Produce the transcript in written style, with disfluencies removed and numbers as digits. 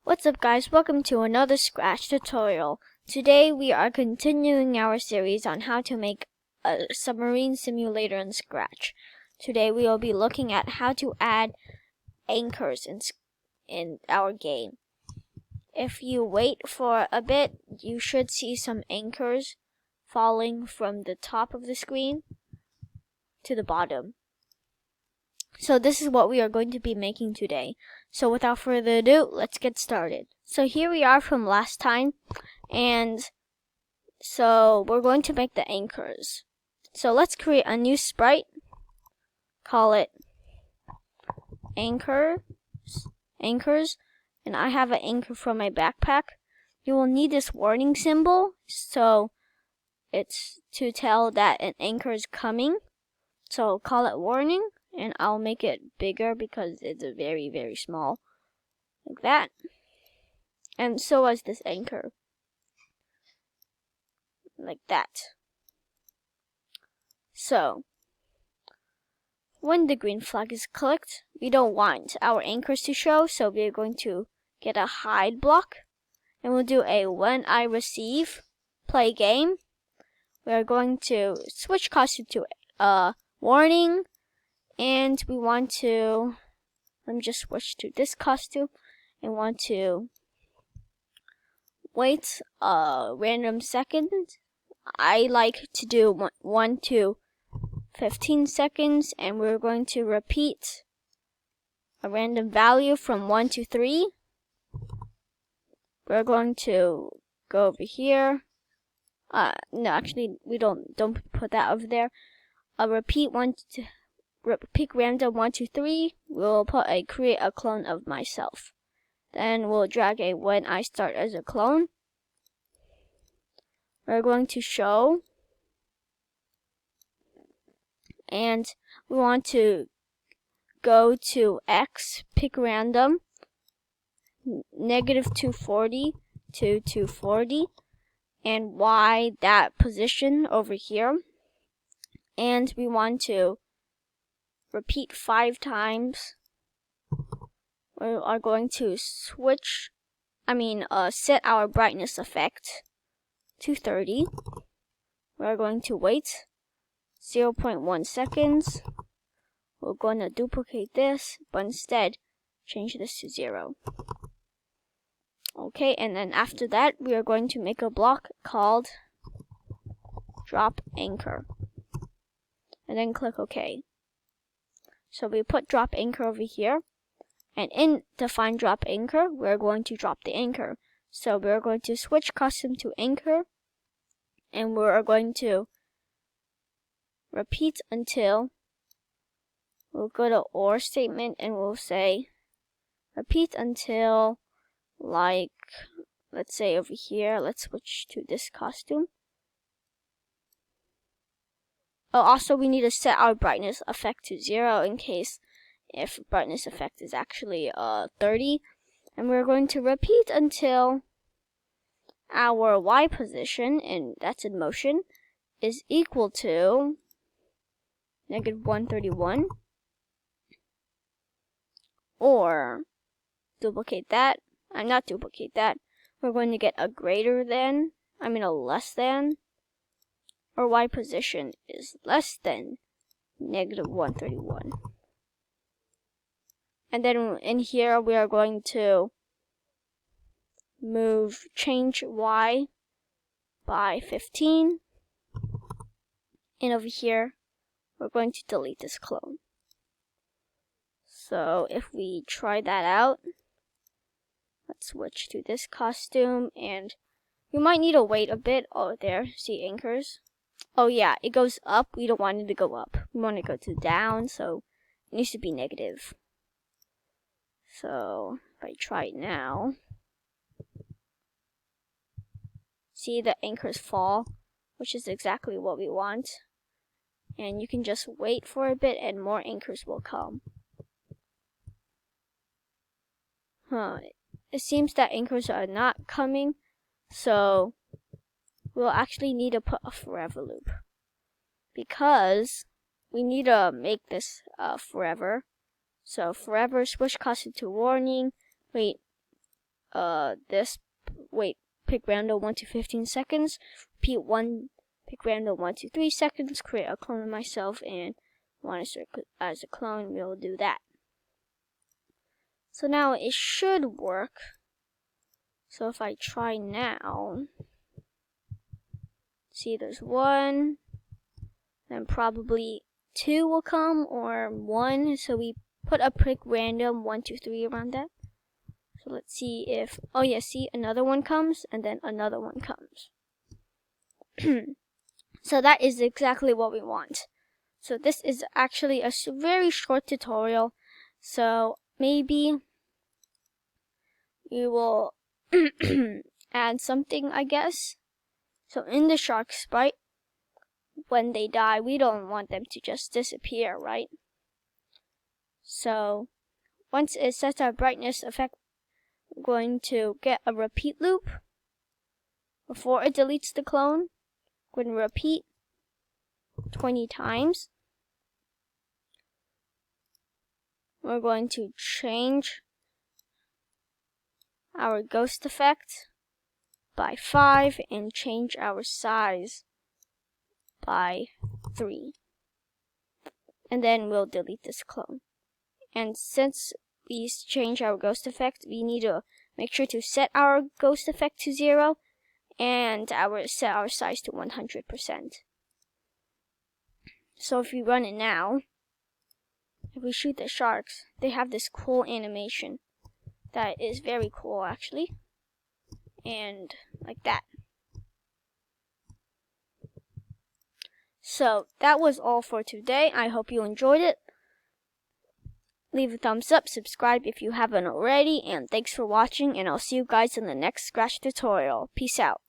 What's up guys, welcome to another Scratch tutorial. Today we are continuing our series on how to make a submarine simulator in Scratch. Today we will be looking at how to add anchors in our game. If you wait for a bit, you should see some anchors falling from the top of the screen to the bottom. So this is what we are going to be making today. So without further ado, let's get started. So here we are from last time, and so we're going to make the anchors. So let's create a new sprite, call it anchors, and I have an anchor from my backpack. You will need this warning symbol, so it's to tell that an anchor is coming. So call it warning. And I'll make it bigger because it's very, very small. Like that. And so is this anchor. Like that. So, when the green flag is clicked, we don't want our anchors to show, so we're going to get a hide block. And we'll do a when I receive play game. We're going to switch costume to warning. And we want to, let me just switch to this costume, and want to wait a random second. I like to do 1 to 15 seconds, and we're going to repeat a random value from 1 to 3. We're going to go over here. No, actually, we don't put that over there. Pick random 1 to 3. We'll create a clone of myself. Then we'll drag a when I start as a clone. We're going to show, and we want to go to X, pick random, -240 to 240, and Y that position over here. And we want to repeat 5 times. We are going to set our brightness effect to 30. We're going to wait 0.1 seconds. We're going to duplicate this, but instead change this to 0. Okay, and then after that, we are going to make a block called drop anchor. And then click OK. So we put drop anchor over here, and in define drop anchor, we're going to drop the anchor. So we're going to switch custom to anchor, and we're going to repeat until, we'll go to OR statement, and we'll say repeat until, like, let's say over here, let's switch to this costume. Oh, also we need to set our brightness effect to 0 in case if brightness effect is actually 30. And we're going to repeat until our Y position, and that's in motion, is equal to -131. Or duplicate that. Not duplicate that. We're going to get a less than. Or Y position is less than -131. And then in here we are going to change Y by 15. And over here we're going to delete this clone. So if we try that out, let's switch to this costume, and you might need to wait a bit. Oh, there, see anchors. Oh yeah, it goes up. We don't want it to go up. We want it to go to down, so it needs to be negative. So if I try it now, see the anchors fall, which is exactly what we want. And you can just wait for a bit and more anchors will come. It seems that anchors are not coming, so we'll actually need to put a forever loop, because we need to make this forever. So forever, switch costume to warning. Wait, pick random 1 to 15 seconds, repeat 1, pick random 1 to 3 seconds, create a clone of myself, and want to start as a clone, we'll do that. So now it should work. So if I try now, see there's 1, then probably 2 will come, or 1, so we put a pick random 1, 2, 3 around that. So let's see if, oh yeah, see another one comes, and then another one comes. So that is exactly what we want. So this is actually a very short tutorial, so maybe we will add something, I guess. So in the shark sprite, when they die, we don't want them to just disappear, right? So once it sets our brightness effect, we're going to get a repeat loop. Before it deletes the clone, we're going to repeat 20 times. We're going to change our ghost effect by 5 and change our size by 3. And then we'll delete this clone. And since we change our ghost effect, we need to make sure to set our ghost effect to 0 and set our size to 100%. So if we run it now, if we shoot the sharks, they have this cool animation that is very cool actually. And like that. So that was all for today. I hope you enjoyed it. Leave a thumbs up, subscribe if you haven't already, and thanks for watching, and I'll see you guys in the next Scratch tutorial. Peace out.